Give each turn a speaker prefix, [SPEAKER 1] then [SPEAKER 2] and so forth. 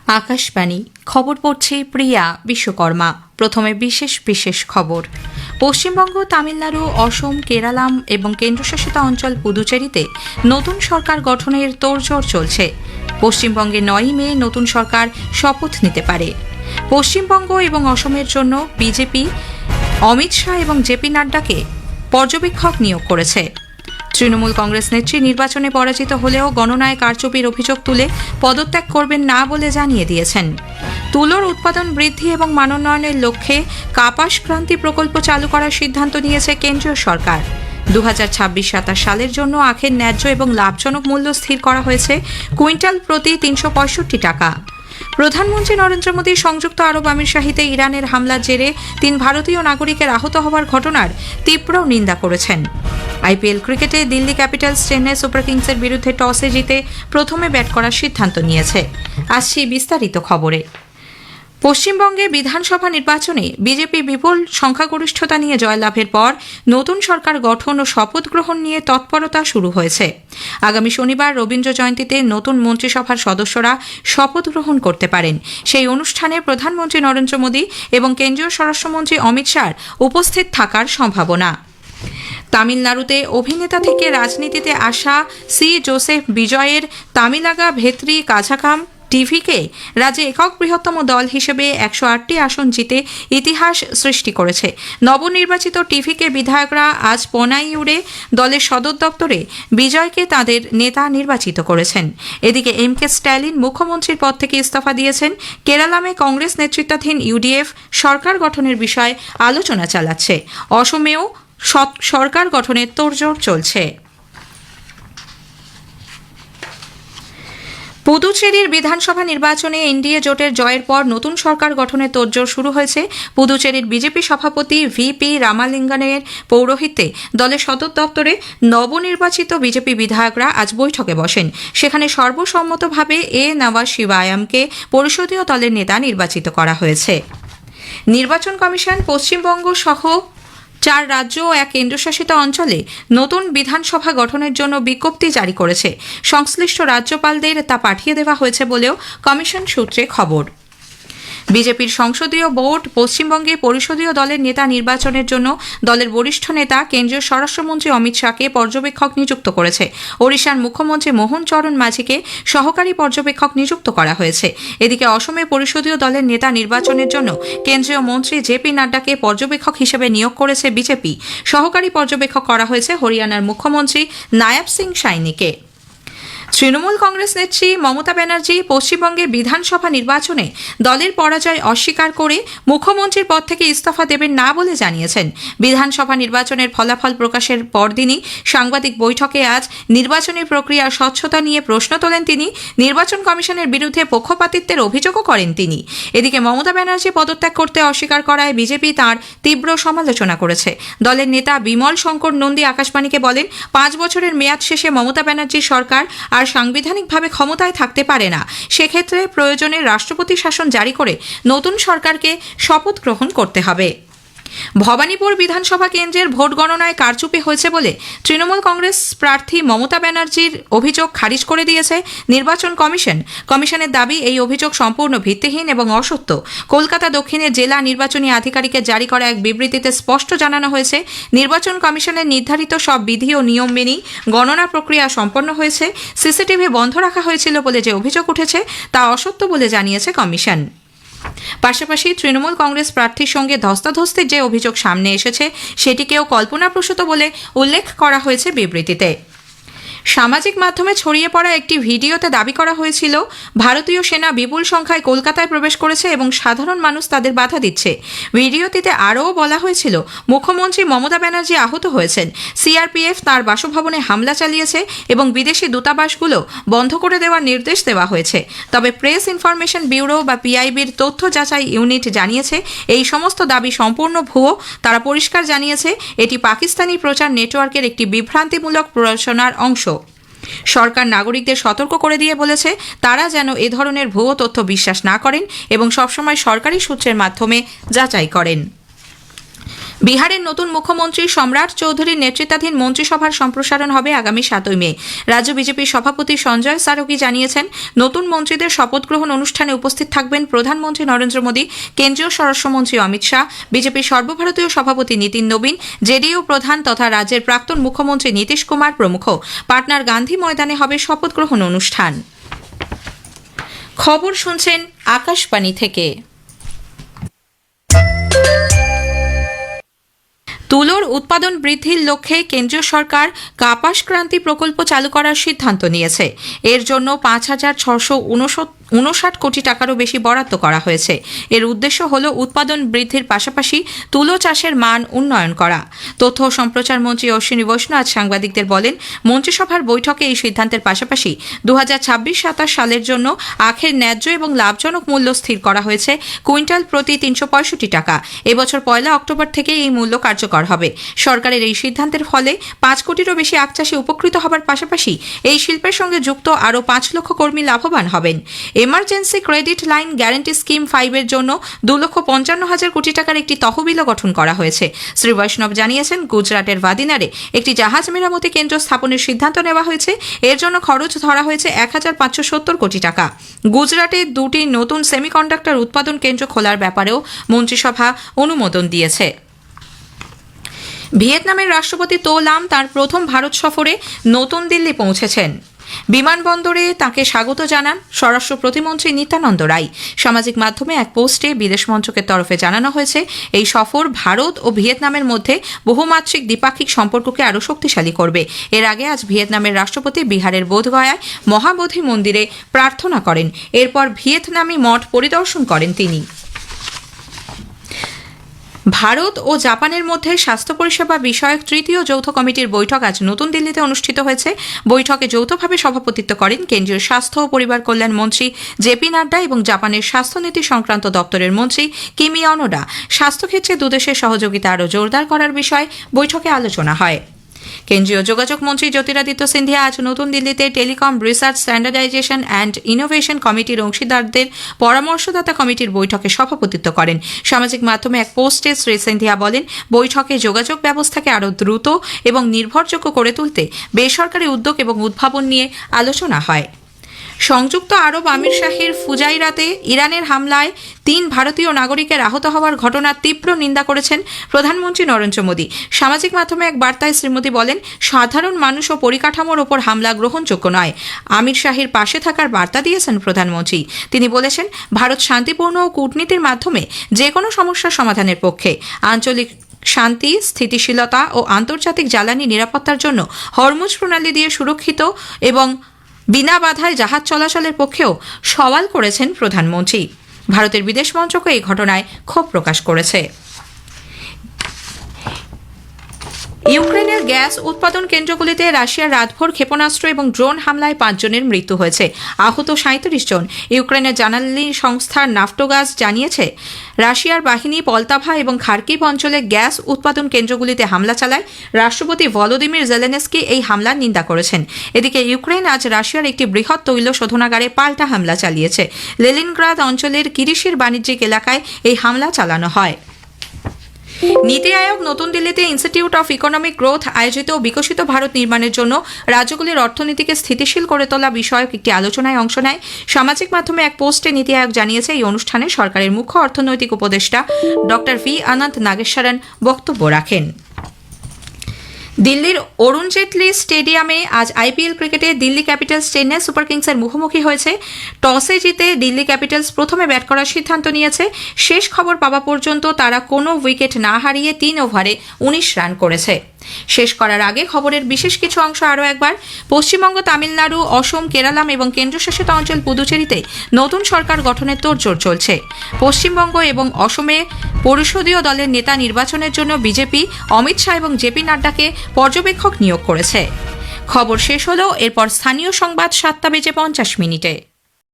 [SPEAKER 1] আকাশবাণী খবর পড়ছে প্রিয়া বিশ্বকর্মা। প্রথমে বিশেষ বিশেষ খবর। পশ্চিমবঙ্গ, তামিলনাড়ু, অসম, কেরালাম এবং কেন্দ্রশাসিত অঞ্চল পুদুচেরিতে নতুন সরকার গঠনের তোড়জোড় চলছে। পশ্চিমবঙ্গে 9ই মে নতুন সরকার শপথ নিতে পারে। পশ্চিমবঙ্গ এবং অসমের জন্য বিজেপি অমিত শাহ এবং জেপি নাড্ডাকে পর্যবেক্ষক নিয়োগ করেছে। তৃণমূল কংগ্রেস নেত্রী নির্বাচনে পরাজিত হলেও গণনায় কারচুপির অভিযোগ তুলে পদত্যাগ করবেন না বলে জানিয়ে দিয়েছেন। তুলোর উৎপাদন বৃদ্ধি এবং মানোন্নয়নের লক্ষ্যে কাপাস ক্রান্তি প্রকল্প চালু করার সিদ্ধান্ত নিয়েছে কেন্দ্রীয় সরকার। 2026-27 সালের জন্য আখের ন্যায্য এবং লাভজনক মূল্য স্থির করা হয়েছে কুইন্টাল প্রতি 365 টাকা। প্রধানমন্ত্রী নরেন্দ্র মোদী সংযুক্ত আরব আমিরশাহিতে ইরানের হামলার জেরে 3 ভারতীয় নাগরিকের আহত হওয়ার ঘটনার তীব্র নিন্দা করেছেন। আইপিএল ক্রিকেটে দিল্লি ক্যাপিটালস চেন্নাই সুপার কিংসের বিরুদ্ধে টসে জিতে প্রথমে ব্যাট করার সিদ্ধান্ত নিয়েছে। আসছি বিস্তারিত খবরে। পশ্চিমবঙ্গে বিধানসভা নির্বাচনে বিজেপি বিপুল সংখ্যাগরিষ্ঠতা নিয়ে জয়লাভের পর নতুন সরকার গঠন ও শপথ গ্রহণ নিয়ে তৎপরতা শুরু হয়েছে। আগামী শনিবার রবীন্দ্র জয়ন্তীতে নতুন মন্ত্রিসভার সদস্যরা শপথ গ্রহণ করতে পারেন। সেই অনুষ্ঠানে প্রধানমন্ত্রী নরেন্দ্র মোদী এবং কেন্দ্রীয় স্বরাষ্ট্রমন্ত্রী অমিত শাহর উপস্থিত থাকার সম্ভাবনা। তামিলনাড়ুতে অভিনেতা থেকে রাজনীতিতে আসা সি জোসেফ বিজয়ের তামিলাগা ভেত্রি কাঝাকাম টিভিকে রাজ্যে একক বৃহত্তম দল হিসেবে 108টি আসন জিতে ইতিহাস সৃষ্টি করেছে। নবনির্বাচিত টিভিকে বিধায়করা আজ পনাইউরে দলের সদর দপ্তরে বিজয়কে তাদের নেতা নির্বাচিত করেছেন। এদিকে এমকে স্ট্যালিন মুখ্যমন্ত্রীর পদ থেকে ইস্তফা দিয়েছেন। কেরালামে কংগ্রেস নেতৃত্বাধীন ইউডিএফ সরকার গঠনের বিষয়ে আলোচনা চালাচ্ছে। অসমেও সরকার গঠনের তোড়জোড় চলছে। পুদুচেরির বিধানসভা নির্বাচনে এনডিএ জোটের জয়ের পর নতুন সরকার গঠনের তোড়জোড় শুরু হয়েছে। পুদুচেরির বিজেপি সভাপতি ভিপি রামালিঙ্গনের পৌরোহিত্যে দলের সদর দপ্তরে নবনির্বাচিত বিজেপি বিধায়করা আজ বৈঠকে বসেন। সেখানে সর্বসম্মতভাবে এ নওয়াজ শিবায়ামকে পরিষদীয় দলের নেতা নির্বাচিত করা হয়েছে। নির্বাচন কমিশন পশ্চিমবঙ্গ সহ 4 রাজ্য ও 1 কেন্দ্রশাসিত অঞ্চলে নতুন বিধানসভা গঠনের জন্য বিজ্ঞপ্তি জারি করেছে। সংশ্লিষ্ট রাজ্যপালদের তা পাঠিয়ে দেওয়া হয়েছে বলেও কমিশন সূত্রে খবর। বিজেপির সংসদীয় বোর্ড পশ্চিমবঙ্গে পরিষদীয় দলের নেতা নির্বাচনের জন্য দলের বরিষ্ঠ নেতা কেন্দ্রীয় স্বরাষ্ট্রমন্ত্রী অমিত শাহকে পর্যবেক্ষক নিযুক্ত করেছে। ওড়িশার মুখ্যমন্ত্রী মোহন চরণ মাঝিকে সহকারী পর্যবেক্ষক নিযুক্ত করা হয়েছে। এদিকে অসমে পরিষদীয় দলের নেতা নির্বাচনের জন্য কেন্দ্রীয় মন্ত্রী জেপি নাড্ডাকে পর্যবেক্ষক হিসেবে নিয়োগ করেছে বিজেপি। সহকারী পর্যবেক্ষক করা হয়েছে হরিয়ানার মুখ্যমন্ত্রী নায়াব সিং সাইনিকে। তৃণমূল কংগ্রেস নেত্রী মমতা ব্যানার্জি পশ্চিমবঙ্গে বিধানসভা নির্বাচনে দলের পরাজয় অস্বীকার করে মুখ্যমন্ত্রীর পদ থেকে ইস্তফা দেবেন না বলে জানিয়েছেন। বিধানসভা নির্বাচনের ফলাফল প্রকাশের পরদিনই সাংবাদিক বৈঠকে আজ নির্বাচনী প্রক্রিয়ার স্বচ্ছতা নিয়ে প্রশ্ন তোলেন তিনি। নির্বাচন কমিশনের বিরুদ্ধে পক্ষপাতিত্বের অভিযোগও করেন তিনি। এদিকে মমতা ব্যানার্জি পদত্যাগ করতে অস্বীকার করায় বিজেপি তাঁর তীব্র সমালোচনা করেছে। দলের নেতা বিমল শঙ্কর নন্দী আকাশবাণীকে বলেন, 5 বছরের মেয়াদ শেষে মমতা ব্যানার্জির সরকার আর সাংবিধানিকভাবে ক্ষমতায় থাকতে পারে না। সেক্ষেত্রে প্রয়োজনে রাষ্ট্রপতি শাসন জারি করে নতুন সরকারকে শপথ গ্রহণ করতে হবে। ভবানীপুর বিধানসভা কেন্দ্রের ভোট গণনায় কারচুপি হয়েছে বলে তৃণমূল কংগ্রেস প্রার্থী মমতা ব্যানার্জির অভিযোগ খারিজ করে দিয়েছে নির্বাচন কমিশন। কমিশনের দাবি, এই অভিযোগ সম্পূর্ণ ভিত্তিহীন এবং অসত্য। কলকাতা দক্ষিণের জেলা নির্বাচনী আধিকারিকের জারি করা এক বিবৃতিতে স্পষ্ট জানানো হয়েছে, নির্বাচন কমিশনের নির্ধারিত সব বিধি ও নিয়ম মেনেই গণনা প্রক্রিয়া সম্পন্ন হয়েছে। সিসিটিভি বন্ধ রাখা হয়েছিল বলে যে অভিযোগ উঠেছে তা অসত্য বলে জানিয়েছে কমিশন। পাশাপাশি তৃণমূল কংগ্রেস প্রার্থীর সঙ্গে ধস্তাধস্তির যে অভিযোগ সামনে এসেছে সেটিকেও কল্পনাপ্রসূত বলে উল্লেখ করা হয়েছে বিবৃতিতে। সামাজিক মাধ্যমে ছড়িয়ে পড়া একটি ভিডিওতে দাবি করা হয়েছিল, ভারতীয় সেনা বিপুল সংখ্যায় কলকাতায় প্রবেশ করেছে এবং সাধারণ মানুষ তাদের বাধা দিচ্ছে। ভিডিওটিতে আরও বলা হয়েছিল, মুখ্যমন্ত্রী মমতা ব্যানার্জি আহত হয়েছেন। সিআরপিএফ তাঁর বাসভবনে হামলা চালিয়েছে এবং বিদেশি দূতাবাসগুলো বন্ধ করে দেওয়ার নির্দেশ দেওয়া হয়েছে। তবে প্রেস ইনফরমেশন ব্যুরো বা পিআইবির তথ্য যাচাই ইউনিট জানিয়েছে, এই সমস্ত দাবি সম্পূর্ণ ভুয়ো। তারা পরিষ্কার জানিয়েছে, এটি পাকিস্তানি প্রচার নেটওয়ার্কের একটি বিভ্রান্তিমূলক প্রচারণার অংশ। সরকার নাগরিকদের সতর্ক করে দিয়ে বলেছে, তারা যেন এ ধরনের ভুয়ো তথ্য বিশ্বাস না করেন এবং সবসময় সরকারি সূত্রের মাধ্যমে যাচাই করেন। বিহারের নতুন মুখ্যমন্ত্রী সম্রাট চৌধুরীর নেতৃত্বাধীন মন্ত্রিসভার সম্প্রসারণ হবে আগামী 7 মে। রাজ্য বিজেপির সভাপতি সঞ্জয় সারোগী জানিয়েছেন, নতুন মন্ত্রীদের শপথ গ্রহণ অনুষ্ঠানে উপস্থিত থাকবেন প্রধানমন্ত্রী নরেন্দ্র মোদী, কেন্দ্রীয় স্বরাষ্ট্রমন্ত্রী অমিত শাহ, বিজেপির সর্বভারতীয় সভাপতি নীতিন নবীন, জেডিইউ প্রধান তথা রাজ্যের প্রাক্তন মুখ্যমন্ত্রী নীতিশ কুমার প্রমুখ। পাটনার গান্ধী ময়দানে হবে শপথ গ্রহণ অনুষ্ঠান। খবর শুনছেন আকাশবাণী থেকে। তুলোর উৎপাদন বৃদ্ধির লক্ষ্যে কেন্দ্রীয় সরকার কাপাস ক্রান্তি প্রকল্প চালু করার সিদ্ধান্ত নিয়েছে। এর জন্য 5,659 কোটি টাকারও বেশি বরাদ্দ করা হয়েছে। এর উদ্দেশ্য হল উৎপাদন বৃদ্ধির পাশাপাশি তুলো চাষের মান উন্নয়ন করা। তথ্য ও সম্প্রচার মন্ত্রী অশ্বিনী বৈষ্ণব আজ সাংবাদিকদের বলেন, মন্ত্রিসভার বৈঠকে এই সিদ্ধান্তের পাশাপাশি 2026-27 সালের জন্য আখের ন্যায্য এবং লাভজনক মূল্য স্থির করা হয়েছে কুইন্টাল প্রতি 365 টাকা। এবছর 1 অক্টোবর থেকে এই মূল্য কার্যকর হবে। সরকারের এই সিদ্ধান্তের ফলে 5 কোটিরও বেশি আখ চাষি উপকৃত হবার পাশাপাশি এই শিল্পের সঙ্গে যুক্ত আরও 5 লক্ষ কর্মী লাভবান হবেন। Emergency credit line guarantee scheme 5 এর জন্য 2,55,000 কোটি টাকার একটি তহবিলও গঠন করা হয়েছে। শ্রী বৈষ্ণব জানিয়েছেন, গুজরাটের ভাদিনারে একটি জাহাজ মেরামতি কেন্দ্র স্থাপনের সিদ্ধান্ত নেওয়া হয়েছে। এর জন্য খরচ ধরা হয়েছে 1,570 কোটি টাকা। গুজরাটে 2টি নতুন সেমিকন্ডাক্টর উৎপাদন কেন্দ্র খোলার ব্যাপারেও মন্ত্রিসভা অনুমোদন দিয়েছে। ভিয়েতনামের রাষ্ট্রপতি তো লাম তাঁর প্রথম ভারত সফরে নতুন দিল্লি পৌঁছেছেন। বিমানবন্দরে তাঁকে স্বাগত জানান স্বরাষ্ট্র প্রতিমন্ত্রী নিত্যানন্দ রায়। সামাজিক মাধ্যমে এক পোস্টে বিদেশ মন্ত্রকের তরফে জানানো হয়েছে, এই সফর ভারত ও ভিয়েতনামের মধ্যে বহুমাত্রিক দ্বিপাক্ষিক সম্পর্ককে আরও শক্তিশালী করবে। এর আগে আজ ভিয়েতনামের রাষ্ট্রপতি বিহারের বোধগয়ায় মহাবোধি মন্দিরে প্রার্থনা করেন। এরপর ভিয়েতনামি মঠ পরিদর্শন করেন তিনি। ভারত ও জাপানের মধ্যে স্বাস্থ্য পরিষেবা বিষয়ক তৃতীয় যৌথ কমিটির বৈঠক আজ নতুন দিল্লিতে অনুষ্ঠিত হয়েছে। বৈঠকে যৌথভাবে সভাপতিত্ব করেন কেন্দ্রীয় স্বাস্থ্য ও পরিবার কল্যাণ মন্ত্রী জেপি নাড্ডা এবং জাপানের স্বাস্থ্যনীতি সংক্রান্ত দপ্তরের মন্ত্রী কিমি অনোডা। স্বাস্থ্যক্ষেত্রে দুদেশের সহযোগিতা আরও জোরদার করার বিষয়ে বৈঠকে আলোচনা হয়। কেন্দ্রীয় যোগাযোগ মন্ত্রী জ্যোতিরাদিত্য সিন্ধিয়া আজ নতুন দিল্লিতে telecom research standardisation and innovation কমিটির অংশীদারদের পরামর্শদাতা কমিটির বৈঠকে সভাপতিত্ব করেন। সামাজিক মাধ্যমে এক পোস্টে শ্রী সিন্ধিয়া বলেন, বৈঠকে যোগাযোগ ব্যবস্থাকে আরও দ্রুত এবং নির্ভরযোগ্য করে তুলতে বেসরকারি উদ্যোগ এবং উদ্ভাবন নিয়ে আলোচনা হয়। সংযুক্ত আরব আমির শাহের ফুজাইরাতে ইরানের হামলায় 3 ভারতীয় নাগরিকের আহত হওয়ার ঘটনার তীব্র নিন্দা করেছেন প্রধানমন্ত্রী নরেন্দ্র মোদী। সামাজিক মাধ্যমে এক বার্তায় শ্রী মোদী বলেন, সাধারণ মানুষ ও পরিকাঠামোর ওপর হামলা গ্রহণযোগ্য নয়। আমির শাহের পাশে থাকার বার্তা দিয়েছেন প্রধানমন্ত্রী। তিনি বলেছেন, ভারত শান্তিপূর্ণ ও কূটনীতির মাধ্যমে যে কোনো সমস্যার সমাধানের পক্ষে। আঞ্চলিক শান্তি, স্থিতিশীলতা ও আন্তর্জাতিক জ্বালানি নিরাপত্তার জন্য হরমুজ প্রণালী দিয়ে সুরক্ষিত এবং বিনা বাধায় জাহাজ চলাচলের পক্ষেও সওয়াল করেছেন প্রধানমন্ত্রী। ভারতের বিদেশ মন্ত্রক এই ঘটনায় ক্ষোভ প্রকাশ করেছে। ইউক্রেনের গ্যাস উৎপাদন কেন্দ্রগুলিতে রাশিয়ার রাতভর ক্ষেপণাস্ত্র এবং ড্রোন হামলায় 5 জনের মৃত্যু হয়েছে, আহত 37 জন। ইউক্রেনের জ্বালানি সংস্থা নাফটোগাজ জানিয়েছে, রাশিয়ার বাহিনী পলতাভা এবং খার্কিভ অঞ্চলে গ্যাস উৎপাদন কেন্দ্রগুলিতে হামলা চালায়। রাষ্ট্রপতি ভলোদিমির জেলেনস্কি এই হামলার নিন্দা করেছেন। এদিকে ইউক্রেন আজ রাশিয়ার একটি বৃহৎ তৈল শোধনাগারে পাল্টা হামলা চালিয়েছে। লেনিনগ্রাদ অঞ্চলের কিরিশির বাণিজ্যিক এলাকায় এই হামলা চালানো হয়। নীতি আয়োগ নতুন দিল্লিতে ইনস্টিটিউট অফ ইকোনমিক গ্রোথ আয়োজিত বিকশিত ভারত নির্মাণের জন্য রাজ্যগুলির অর্থনীতিকে স্থিতিশীল করে তোলা বিষয়ক একটি আলোচনায় অংশ নেয়। সামাজিক মাধ্যমে এক পোস্টে নীতি আয়োগ জানিয়েছে, এই অনুষ্ঠানে সরকারের মুখ্য অর্থনৈতিক উপদেষ্টা ডক্টর ভি অনন্ত নাগেশ্বরন বক্তব্য রাখেন। দিল্লির অরুণ জেটলি স্টেডিয়ামে আজ আইপিএল ক্রিকেটে দিল্লি ক্যাপিটালস চেন্নাই সুপার কিংসের মুখোমুখি হয়েছে। টসে জিতে দিল্লি ক্যাপিটালস প্রথমে ব্যাট করার সিদ্ধান্ত নিয়েছে। শেষ খবর পাওয়া পর্যন্ত তারা কোনো উইকেট না হারিয়ে 3 ওভারে 19 রান করেছে। শেষ করার আগে খবরের বিশেষ কিছু অংশ আরও একবার। পশ্চিমবঙ্গ, তামিলনাড়ু, অসম, কেরালাম এবং কেন্দ্রশাসিত অঞ্চল পুদুচেরিতে নতুন সরকার গঠনের তোড়জোড় চলছে। পশ্চিমবঙ্গ এবং অসমে পরিষদীয় দলের নেতা নির্বাচনের জন্য বিজেপি অমিত শাহ এবং জেপি নাড্ডাকে পর্যবেক্ষক নিয়োগ করেছে। খবর শেষ হলো, এরপর স্থানীয় সংবাদ 7:50 মিনিটে।